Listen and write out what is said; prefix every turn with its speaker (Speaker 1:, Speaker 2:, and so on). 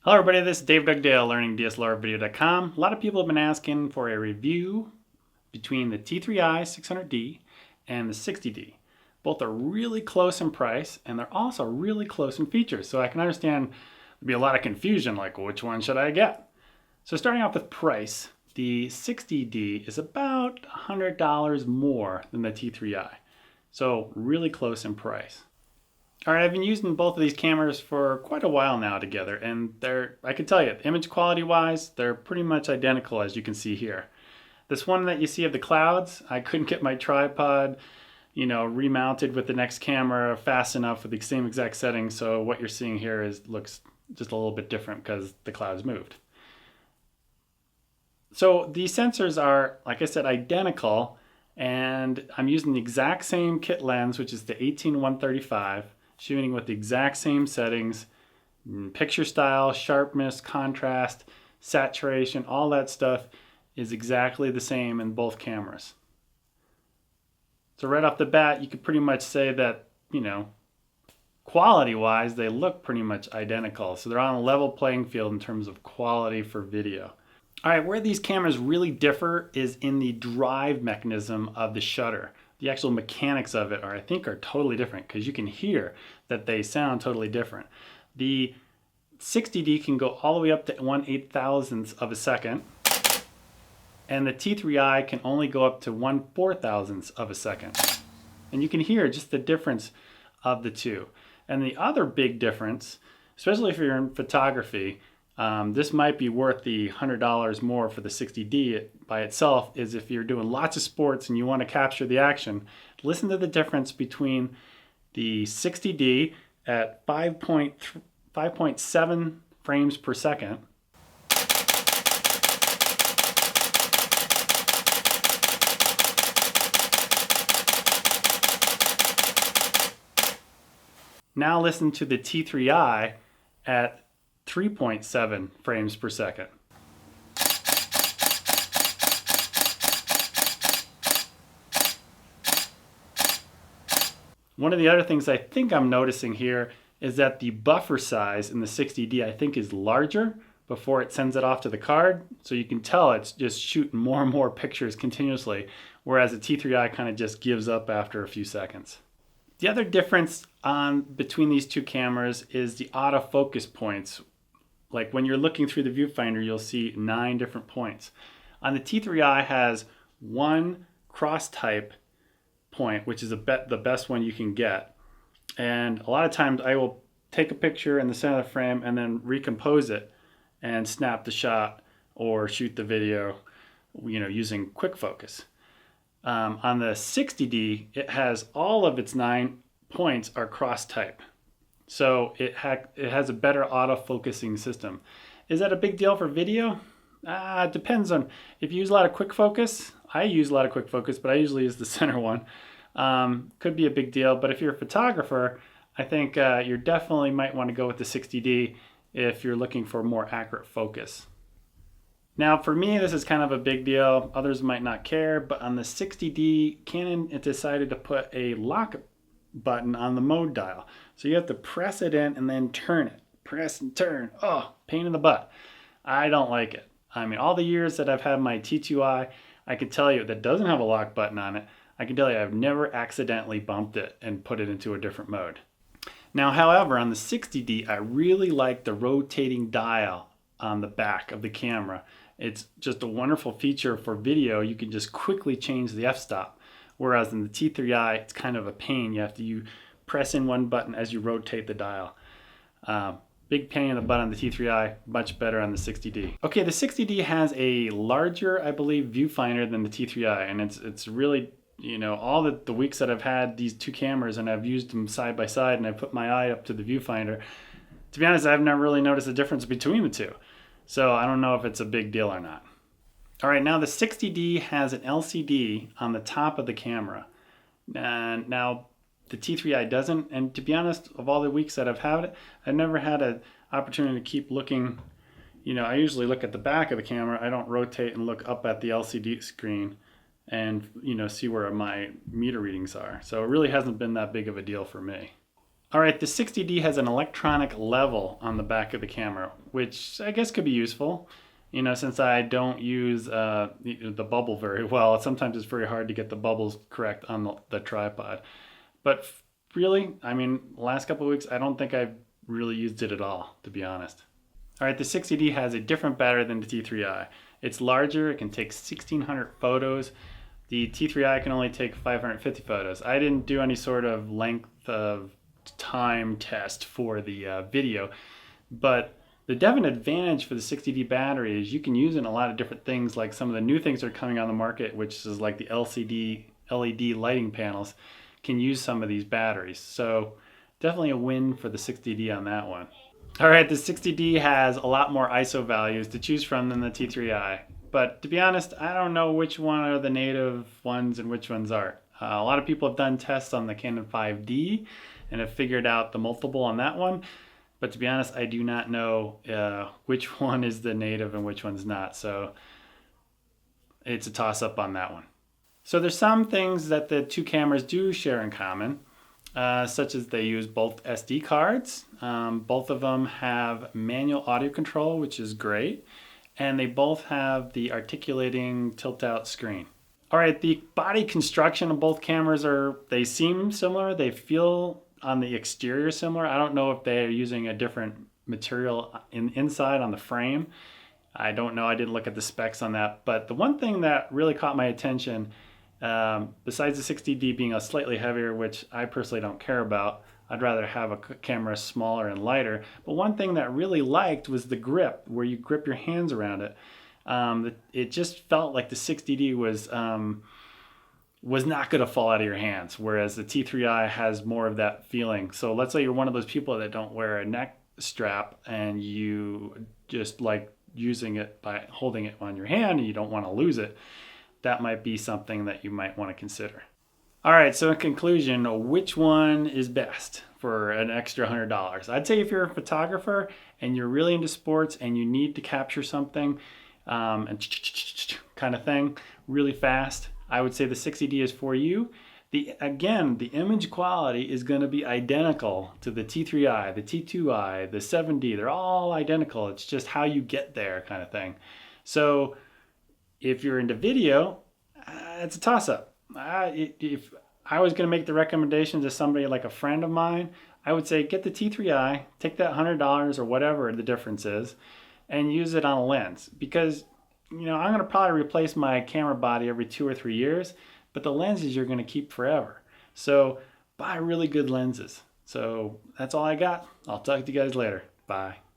Speaker 1: Hello everybody, this is Dave Dugdale, learningdslrvideo.com. A lot of people have been asking for a review between the T3i 600D and the 60D. Both are really close in price and they're also really close in features. So I can understand there'd be a lot of confusion like which one should I get? So starting off with price, the 60D is about $100 more than the T3i. So really close in price. All right, I've been using both of these cameras for quite a while now together, and I can tell you, image quality wise, they're pretty much identical as you can see here. This one that you see of the clouds, I couldn't get my tripod, remounted with the next camera fast enough with the same exact settings, so what you're seeing here looks just a little bit different because the clouds moved. So these sensors are, like I said, identical, and I'm using the exact same kit lens, which is the 18-135. Shooting with the exact same settings, picture style, sharpness, contrast, saturation, all that stuff is exactly the same in both cameras. So right off the bat, you could pretty much say that, quality-wise, they look pretty much identical. So they're on a level playing field in terms of quality for video. All right, where these cameras really differ is in the drive mechanism of the shutter. The actual mechanics of it I think are totally different because you can hear that they sound totally different. The 60D can go all the way up to 1/8,000th of a second, and the T3i can only go up to 1/4,000th of a second. And you can hear just the difference of the two. And the other big difference, especially if you're in photography, this might be worth the $100 more for the 60D by itself, is if you're doing lots of sports and you want to capture the action. Listen to the difference between the 60D at 5.7 frames per second now listen to the T3i at 3.7 frames per second. One of the other things I think I'm noticing here is that the buffer size in the 60D I think is larger before it sends it off to the card. So you can tell it's just shooting more and more pictures continuously, whereas the T3i kind of just gives up after a few seconds. The other difference between these two cameras is the autofocus points. Like when you're looking through the viewfinder, you'll see 9 different points. On the T3i has one cross type point, which is the best one you can get. And a lot of times I will take a picture in the center of the frame and then recompose it and snap the shot or shoot the video, using quick focus. On the 60D, it has all of its 9 points are cross type. So it has a better auto-focusing system. Is that a big deal for video? It depends on if you use a lot of quick focus. I use a lot of quick focus, but I usually use the center one. Could be a big deal, but if you're a photographer, I think you definitely might want to go with the 60D if you're looking for more accurate focus. Now for me, this is kind of a big deal. Others might not care, but on the 60D, Canon decided to put a lock button on the mode dial. So you have to press it in and then turn it. Press and turn. Oh, pain in the butt. I don't like it. I mean, all the years that I've had my T2i, I can tell you that doesn't have a lock button on it. I can tell you I've never accidentally bumped it and put it into a different mode. Now, however, on the 60D, I really like the rotating dial on the back of the camera. It's just a wonderful feature for video. You can just quickly change the f-stop. Whereas in the T3i, it's kind of a pain. You press in one button as you rotate the dial. Big pain in the butt on the T3i, much better on the 60D. Okay, the 60D has a larger, I believe, viewfinder than the T3i, and it's really, all the weeks that I've had these two cameras and I've used them side by side and I put my eye up to the viewfinder, to be honest, I've never really noticed a difference between the two. So I don't know if it's a big deal or not. All right, now the 60D has an LCD on the top of the camera. And now the T3i doesn't, and to be honest, of all the weeks that I've had it, I've never had an opportunity to keep looking. I usually look at the back of the camera. I don't rotate and look up at the LCD screen and see where my meter readings are. So it really hasn't been that big of a deal for me. All right, the 60D has an electronic level on the back of the camera, which I guess could be useful. Since I don't use the bubble very well, sometimes it's very hard to get the bubbles correct on the tripod. But really, last couple of weeks, I don't think I've really used it at all, to be honest. All right, the 60D has a different battery than the T3i. It's larger, it can take 1,600 photos. The T3i can only take 550 photos. I didn't do any sort of length of time test for the video, but the definite advantage for the 60D battery is you can use it in a lot of different things, like some of the new things that are coming on the market, which is like the LED lighting panels, can use some of these batteries. So definitely a win for the 60D on that one. All right, the 60D has a lot more ISO values to choose from than the T3i. But to be honest, I don't know which one are the native ones and which ones aren't. A lot of people have done tests on the Canon 5D and have figured out the multiple on that one. But to be honest, I do not know which one is the native and which one's not. So it's a toss-up on that one. So there's some things that the two cameras do share in common, such as they use both SD cards. Both of them have manual audio control, which is great. And they both have the articulating tilt-out screen. All right, the body construction of both cameras they seem similar. They feel on the exterior similar. I don't know if they're using a different material inside on the frame. I don't know. I didn't look at the specs on that. But the one thing that really caught my attention, besides the 60D being a slightly heavier, which I personally don't care about, I'd rather have a camera smaller and lighter. But one thing that I really liked was the grip, where you grip your hands around it. It just felt like the 60D was not going to fall out of your hands, whereas the T3i has more of that feeling. So let's say you're one of those people that don't wear a neck strap and you just like using it by holding it on your hand and you don't want to lose it. That might be something that you might want to consider. All right, so in conclusion, which one is best for an extra $100? I'd say if you're a photographer and you're really into sports and you need to capture something and kind of thing really fast, I would say the 60D is for you. Again, the image quality is going to be identical to the T3i, the T2i, the 7D. They're all identical. It's just how you get there kind of thing. So if you're into video, it's a toss-up. If I was going to make the recommendation to somebody like a friend of mine, I would say get the T3i, take that $100 or whatever the difference is, and use it on a lens. Because, I'm going to probably replace my camera body every 2 or 3 years, but the lenses you're going to keep forever. So buy really good lenses. So that's all I got. I'll talk to you guys later. Bye.